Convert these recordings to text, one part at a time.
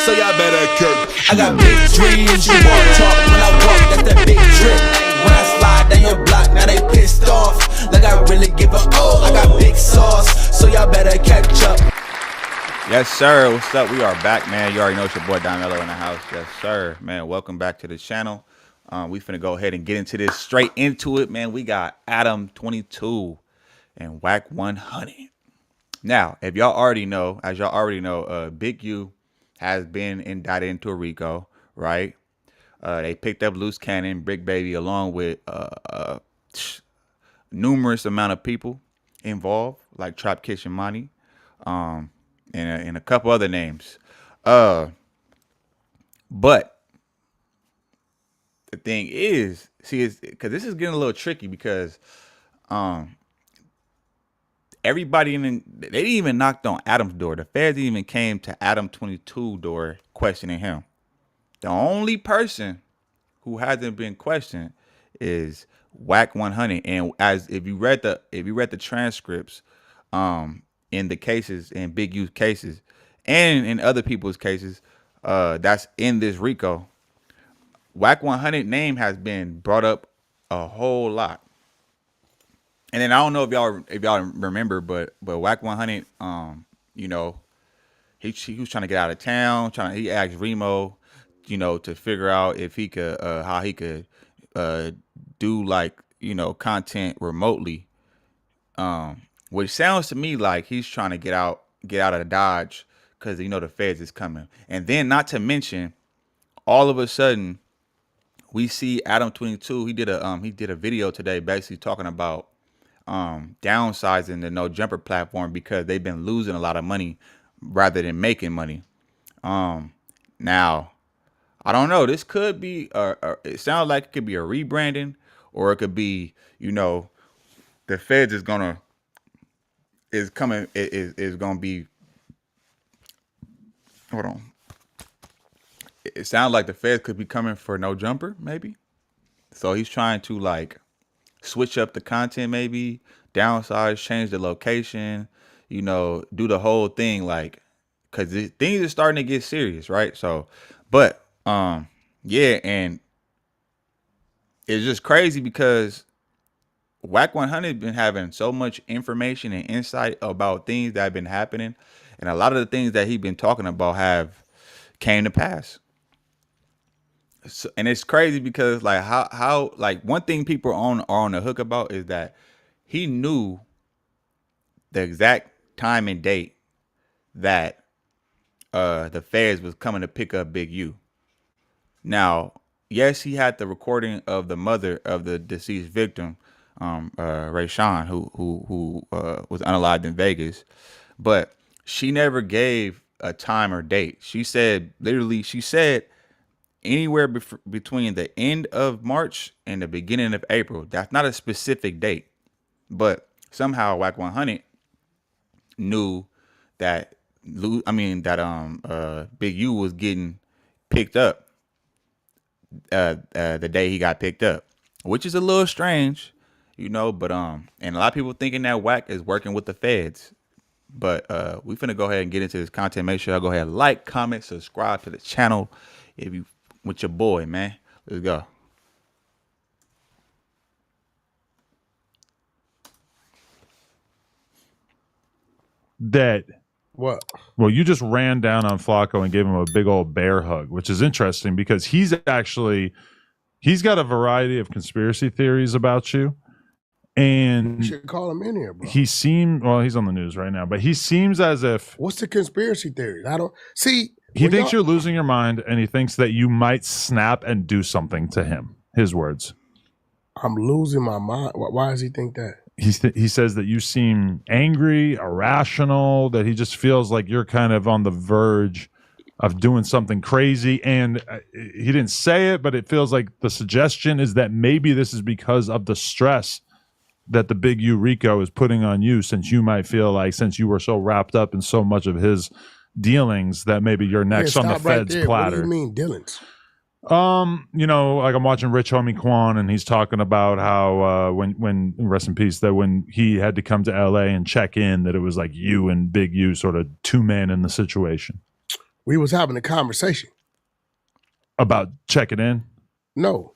so y'all better curb. I got big dreams, you won't talk when I walk, that's that big drip. When I slide down your block, now they pissed off, like I really give a oh. I got big sauce, so y'all better catch up. Yes, sir. What's up? We are back, man. You already know it's your boy Don Mello in the house. Yes, sir, man. Welcome back to the channel. We finna go ahead and get into this, straight into it, man. We got Adam 22 and Wack100. Now, if y'all already know, as y'all already know, Big U has been indicted into a RICO, right? They picked up Loose Cannon, Brick Baby, along with numerous amount of people involved, like Trap Kitchen Money, and a couple other names. But the thing is, see, it's because this is getting a little tricky because everybody they didn't even knocked on Adam's door. The feds even came to Adam 22 door questioning him. The only person who hasn't been questioned is Wack100. And as if you read the transcripts in the cases, in Big U's cases and in other people's cases that's in this RICO, Wack100 name has been brought up a whole lot. And then I don't know if y'all remember, but Wack100, you know, he was trying to get out of town. He asked Remo, you know, to figure out if he could how he could do, like, you know, content remotely. Which sounds to me like he's trying to get out of Dodge because, you know, the feds is coming. And then, not to mention, all of a sudden we see Adam 22. He did a video today basically talking about downsizing the No Jumper platform because they've been losing a lot of money rather than making money. Now, I don't know. This could be it sounds like it could be a rebranding, or it could be, you know, the feds is gonna be, hold on. It sounds like the feds could be coming for No Jumper, maybe. So he's trying to, like, switch up the content, maybe downsize, change the location, you know, do the whole thing, like, because things are starting to get serious, right? So, but yeah, and it's just crazy because Wack100 been having so much information and insight about things that have been happening, and a lot of the things that he's been talking about have came to pass. So, and it's crazy because, like, how like, one thing people are on the hook about is that he knew the exact time and date that the feds was coming to pick up Big U. Now, yes, he had the recording of the mother of the deceased victim, Ray Sean, who was unalived in Vegas, but she never gave a time or date. She said, literally, she said anywhere between the end of March and the beginning of April. That's not a specific date, but somehow Wack100 knew that Big U was getting picked up the day he got picked up, which is a little strange, you know. But and a lot of people thinking that Wack is working with the feds. But we finna go ahead and get into this content. Make sure y'all go ahead and like, comment, subscribe to the channel if you with your boy, man. Let's go. That what? Well, you just ran down on Flacco and gave him a big old bear hug, which is interesting because he's got a variety of conspiracy theories about you. And you should call him in here, bro. He's on the news right now, but he seems as if, what's the conspiracy theory? I don't see. He thinks you're losing your mind, and he thinks that you might snap and do something to him. His words. I'm losing my mind. Why does he think that? He says that you seem angry, irrational, that he just feels like you're kind of on the verge of doing something crazy. And he didn't say it, but it feels like the suggestion is that maybe this is because of the stress that the Big U RICO is putting on you, since you might feel like, since you were so wrapped up in so much of his dealings, that maybe you're next on the feds platter. What do you mean dealings? You know, like, I'm watching Rich Homie Quan, and he's talking about how when rest in peace, that when he had to come to LA and check in, that it was like you and Big U sort of two men in the situation. We was having a conversation. About checking in? No.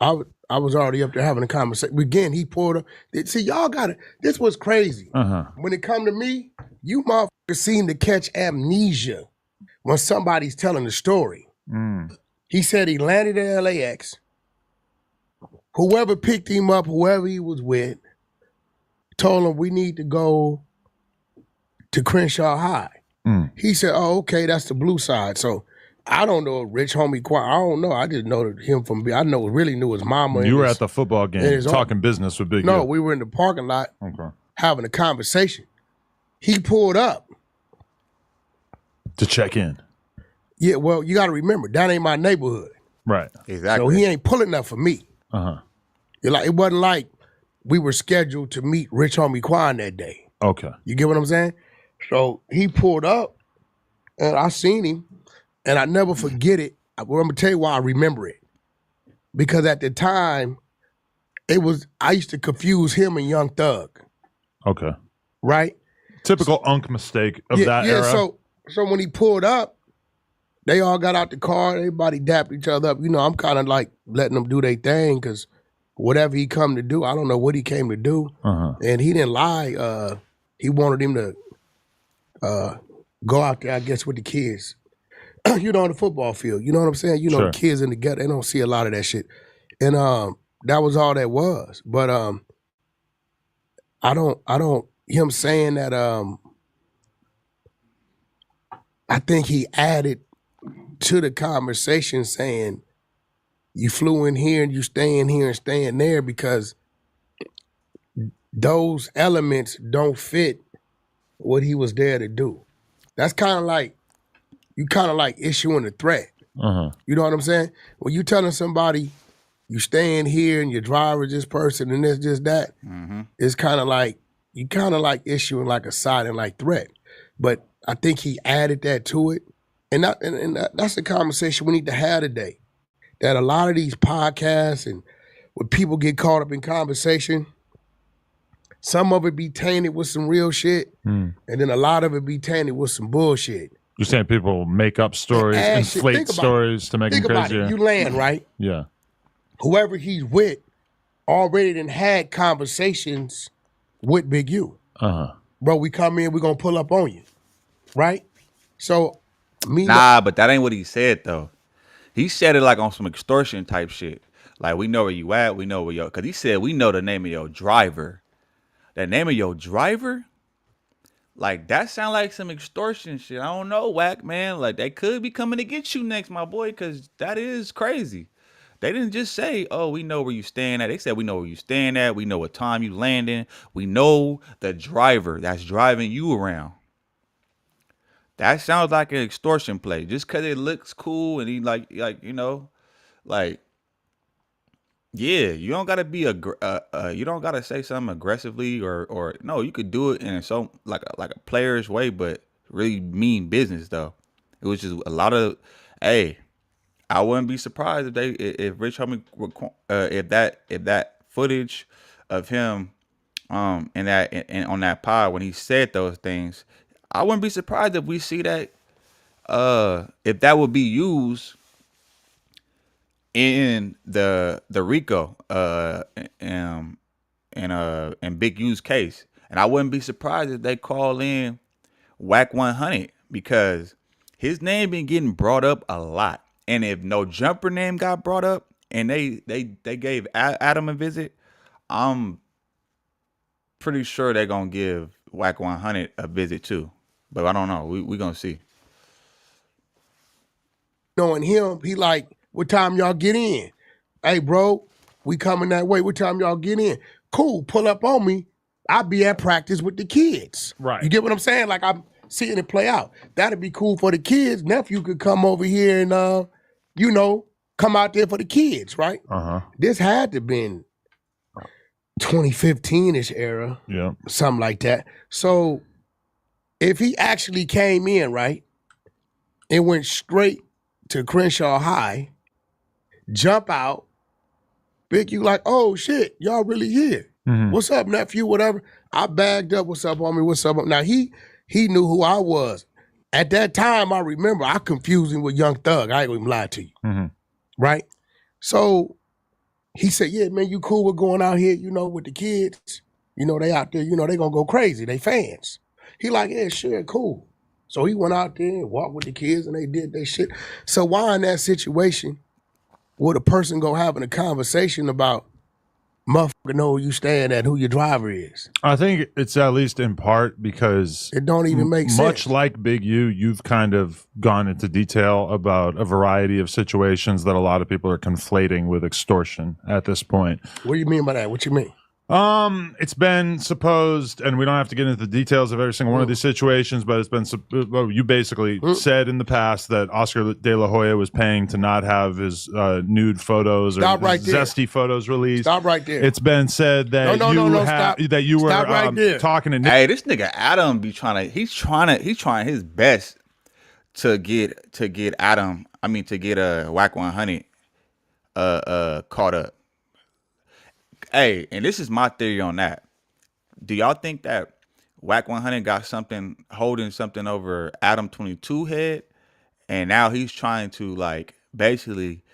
I was already up there having a conversation. Again, he pulled up. See, y'all got it. This was crazy. When it come to me, you motherfuckers seem to catch amnesia when somebody's telling the story. He said he landed at LAX. Whoever picked him up, whoever he was with, told him we need to go to Crenshaw High. He said, oh, okay, that's the blue side. So I don't know Rich Homie Quan. I don't know. I just know him from, I really knew his mama. You were at the football game talking business with Big U. No, we were in the parking lot having a conversation. He pulled up. To check in. Yeah, well, you got to remember, that ain't my neighborhood. Right. Exactly. So he ain't pulling up for me. It wasn't like we were scheduled to meet Rich Homie Quan that day. Okay. You get what I'm saying? So he pulled up, and I seen him, and I never forget it. I'm going to tell you why I remember it. Because at the time, I used to confuse him and Young Thug. Okay. Right? Typical unk mistake of that era. So when he pulled up, they all got out the car. Everybody dapped each other up. You know, I'm kind of like letting them do their thing because whatever he come to do, I don't know what he came to do. And he didn't lie. He wanted him to go out there, I guess, with the kids. You know, on the football field. You know what I'm saying? You know, the kids in the ghetto, they don't see a lot of that shit. And that was all that was. But I don't, him saying that, I think he added to the conversation saying, you flew in here and you staying here and staying there because those elements don't fit what he was there to do. That's kind of like, you kind of like issuing a threat. You know what I'm saying? When you telling somebody you staying here and your driver is this person and this, just that, it's kind of like, you kind of like issuing like a silent like threat. But I think he added that to it. And that's the conversation we need to have today. That a lot of these podcasts and when people get caught up in conversation, some of it be tainted with some real shit, and then a lot of it be tainted with some bullshit. You're saying people make up stories, inflate stories to make them crazier? You land, right? Yeah. Whoever he's with already done had conversations with Big U. Bro, we come in, we gonna pull up on you. Right? So, but that ain't what he said, though. He said it like on some extortion type shit. Like, we know where you at, we know where your, because he said, we know the name of your driver. The name of your driver? Like, that sound like some extortion shit. I don't know, Wack, man. Like, they could be coming to get you next, my boy, because that is crazy. They didn't just say, oh, we know where you staying at. They said, we know where you staying at. We know what time you landing. We know the driver that's driving you around. That sounds like an extortion play. Just because it looks cool and he like you know, like, yeah, you don't gotta be you don't gotta say something aggressively or no, you could do it in some like a player's way, but really mean business though. It was just a lot of, hey, I wouldn't be surprised if Rich Homie if that footage of him and on that pod when he said those things, I wouldn't be surprised if we see that if that would be used in the Rico and Big U's case. And I wouldn't be surprised if they call in Wack100 because his name been getting brought up a lot. And if No Jumper name got brought up and they gave Adam a visit, I'm pretty sure they're gonna give Wack100 a visit too. But I don't know. We gonna see. Knowing him, he like, what time y'all get in? Hey, bro, we coming that way. What time y'all get in? Cool, pull up on me. I'll be at practice with the kids. Right. You get what I'm saying? Like, I'm seeing it play out. That'd be cool for the kids. Nephew could come over here and, you know, come out there for the kids, right? This had to been 2015-ish era. Yeah. Something like that. So if he actually came in, right, and went straight to Crenshaw High, jump out, Big U like, oh shit, y'all really here. What's up, nephew, whatever. I bagged up, what's up, homie, what's up? Now he knew who I was. At that time, I remember I confused him with Young Thug. I ain't gonna even lie to you. Right? So he said, yeah, man, you cool with going out here, with the kids? They out there, they gonna go crazy. They fans. He like, yeah, sure, cool. So he went out there and walked with the kids and they did their shit. So why in that situation would a person go having a conversation about motherfucker know where you stand at, who your driver is? I think it's at least in part because it don't even make sense. Much like Big U, you've kind of gone into detail about a variety of situations that a lot of people are conflating with extortion at this point. What do you mean by that? What you mean? It's been supposed, and we don't have to get into the details of every single one of these situations, but it's been, you basically said in the past that Oscar De La Hoya was paying to not have his nude photos or zesty photos released. Stop right there. It's been said that that you were talking to Hey, this nigga Adam be he's trying his best to get Adam, to get Wack100 caught up. Hey, and this is my theory on that. Do y'all think that Wack100 got holding something over Adam 22 head, and now he's trying to basically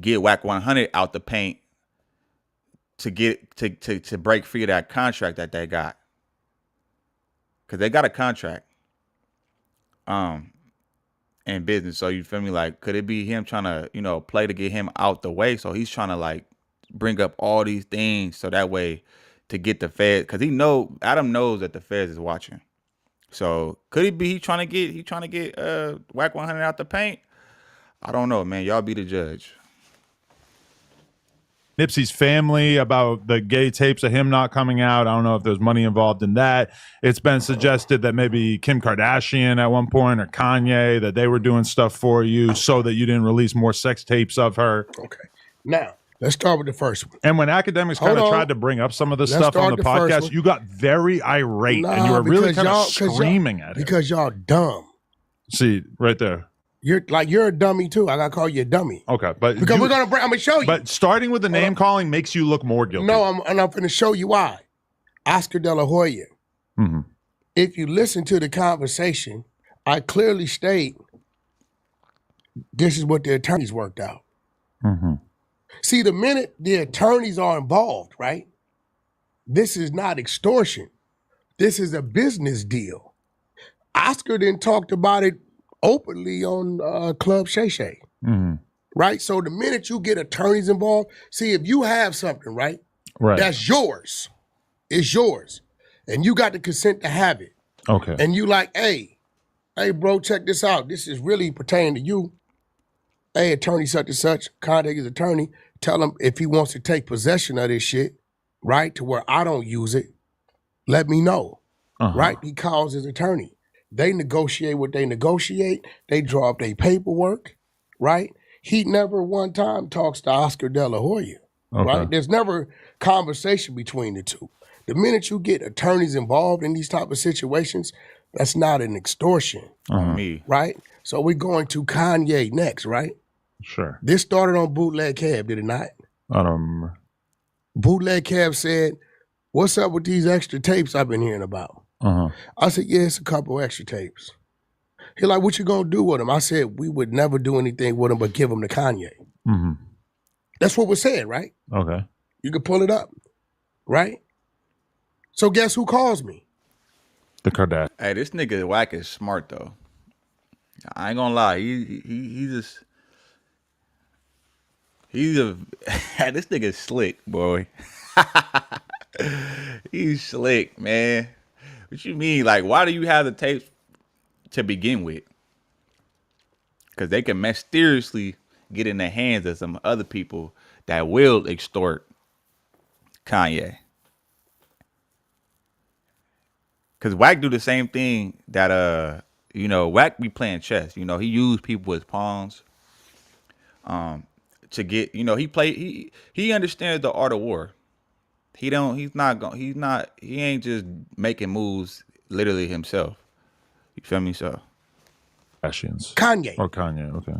get Wack100 out the paint to get to break free of that contract that they got? Because they got a contract in business. So you feel me? Could it be him trying to, play to get him out the way? So he's trying to bring up all these things so that way to get the Feds, because Adam knows that the Feds is watching. So could it be he trying to get Wack100 out the paint? I don't know, man. Y'all be the judge. Nipsey's family about the gay tapes of him not coming out. I don't know if there's money involved in that. It's been suggested that maybe Kim Kardashian at one point or Kanye, that they were doing stuff for you so that you didn't release more sex tapes of her. Okay. Now, let's start with the first one. And when academics kind of tried to bring up some of this stuff on the podcast, you got very irate and you were really kind of screaming at it. Because y'all dumb. See, right there. You're a dummy too. I gotta call you a dummy. Okay, but because I'm gonna show you. But starting with the name calling makes you look more guilty. No, I'm gonna show you why. Oscar De La Hoya. Mm-hmm. If you listen to the conversation, I clearly state this is what the attorneys worked out. Mm-hmm. See, the minute the attorneys are involved, right? This is not extortion. This is a business deal. Oscar then talked about it openly on Club Shay Shay. Mm-hmm. Right? So the minute you get attorneys involved, see, if you have something, right? That's yours. It's yours. And you got the consent to have it. Okay. And you like, hey, bro, check this out. This is really pertaining to you. Hey, attorney such and such, contact his attorney. Tell him if he wants to take possession of this shit, right, to where I don't use it, let me know. Right? He calls his attorney. They negotiate what they negotiate. They draw up their paperwork, right? He never one time talks to Oscar De La Hoya, right? There's never conversation between the two. The minute you get attorneys involved in these type of situations, that's not an extortion, Me. right? So we're going to Kanye next, right? Sure. This started on Bootleg Cab, did it not? I don't remember. Bootleg Cab said, what's up with these extra tapes I've been hearing about? I said, yeah, it's a couple extra tapes. He like, what you gonna do with them? I said, we would never do anything with them but give them to Kanye. Mm-hmm. That's what was said, right? Okay. You can pull it up, right? So guess who calls me? The Kardashians. Hey, this nigga Wack is smart though. I ain't gonna lie. He just this nigga's slick, boy. He's slick, man. What you mean? Why do you have the tapes to begin with? Because they can mysteriously get in the hands of some other people that will extort Kanye. Because Wack do the same thing that Wack be playing chess. He used people as pawns to get, he understands the art of war. He ain't just making moves literally himself. You feel me? So Kanye. Or Kanye, okay.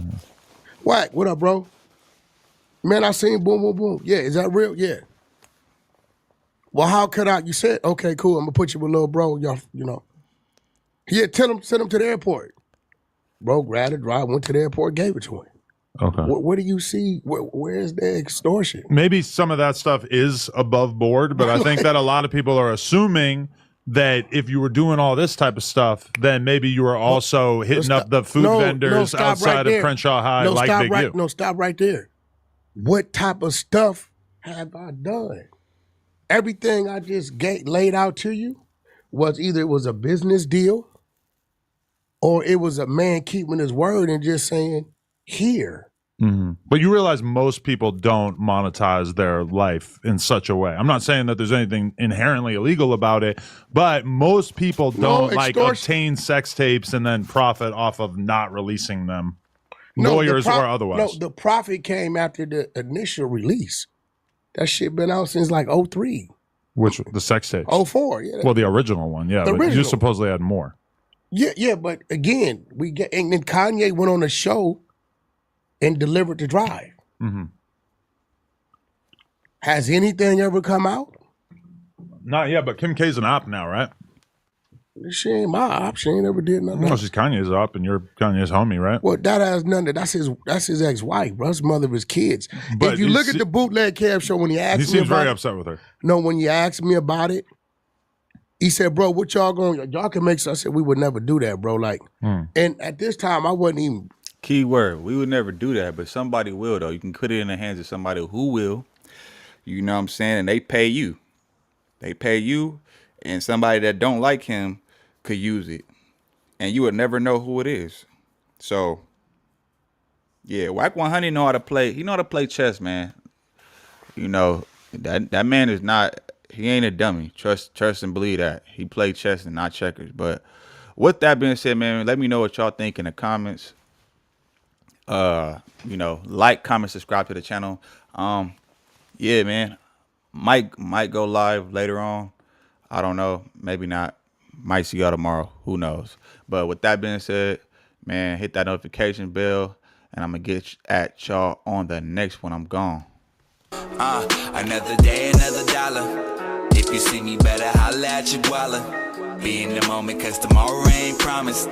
Wack, what up, bro? Man, I seen boom, boom, boom. Yeah, is that real? Yeah. Well, how could I? You said, okay, cool, I'm gonna put you with little bro, y'all, Yeah, send him to the airport. Bro grabbed the drive, went to the airport, gave it to him. Okay. What do you see? Where's the extortion? Maybe some of that stuff is above board, but I think that a lot of people are assuming that if you were doing all this type of stuff, then maybe you were also hitting up the food vendors outside of Crenshaw High like Big U. No, stop right there. What type of stuff have I done? Everything I just laid out to you was either it was a business deal or it was a man keeping his word and just saying, here. Mm-hmm. But you realize most people don't monetize their life in such a way. I'm not saying that there's anything inherently illegal about it, but most people don't obtain sex tapes and then profit off of not releasing them, lawyers or otherwise. No, the profit came after the initial release. That shit been out since like 03. Which, the sex tapes? 04, yeah. Well, the original one, yeah. But you supposedly had more. Yeah, but again, and then Kanye went on a show and delivered the drive. Mm-hmm. Has anything ever come out? Not yet, but Kim K's an op now, right? She ain't my op. She ain't ever did nothing. No, she's Kanye's op, and you're Kanye's homie, right? Well, that has nothing. That's his ex-wife, bro. That's the mother of his kids. But if you look at the bootleg Cab show when he asked me about it. He seems very upset with her. No, when you asked me about it, he said, bro, what y'all can make so I said, we would never do that, bro. Like, and at this time, I wasn't even. Key word, we would never do that, but somebody will, though. You can put it in the hands of somebody who will, you know what I'm saying, and they pay you. They pay you, and somebody that don't like him could use it, and you would never know who it is. So, yeah, Wack100 know how to play. He know how to play chess, man. You know, that man is not, he ain't a dummy. Trust and believe that. He played chess and not checkers. But with that being said, man, let me know what y'all think in the comments. You know, like, comment, subscribe to the channel. Yeah, man, might go live later on. I don't know, maybe not. Might see y'all tomorrow, who knows. But with that being said, man, hit that notification bell, and I'm gonna get at y'all on the next one. I'm gone. Another day, another dollar. If you see me, better holla at your guala. Be in the moment, cause tomorrow ain't promised.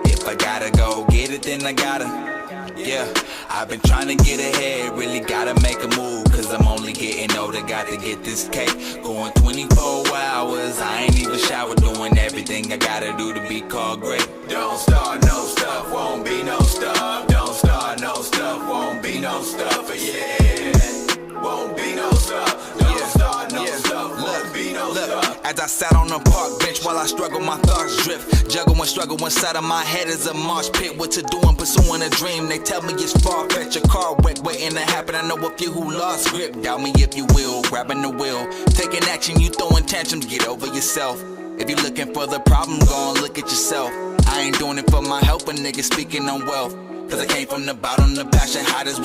If I gotta go get it, then I gotta. Yeah, I've been trying to get ahead, really gotta make a move, cause I'm only getting older, got to get this cake. Going 24 hours, I ain't even showered, doing everything I gotta do to be called great. Don't start no stuff, won't be no stuff. Don't start no stuff, won't be no stuff, yeah. Won't be no stuff, don't start no stuff, won't be no stuff. As I sat on the park bench while I struggle, my thoughts drift. Juggle and struggle inside of my head is a marsh pit. What to do, I'm pursuing a dream. They tell me it's far-fetched, a car wreck waiting to happen. I know a few who lost grip. Doubt me if you will, grabbing the wheel. Taking action, you throwing tantrums, get over yourself. If you're looking for the problem, go and look at yourself. I ain't doing it for my help, a nigga speaking on wealth. Cause I came from the bottom, the passion hot as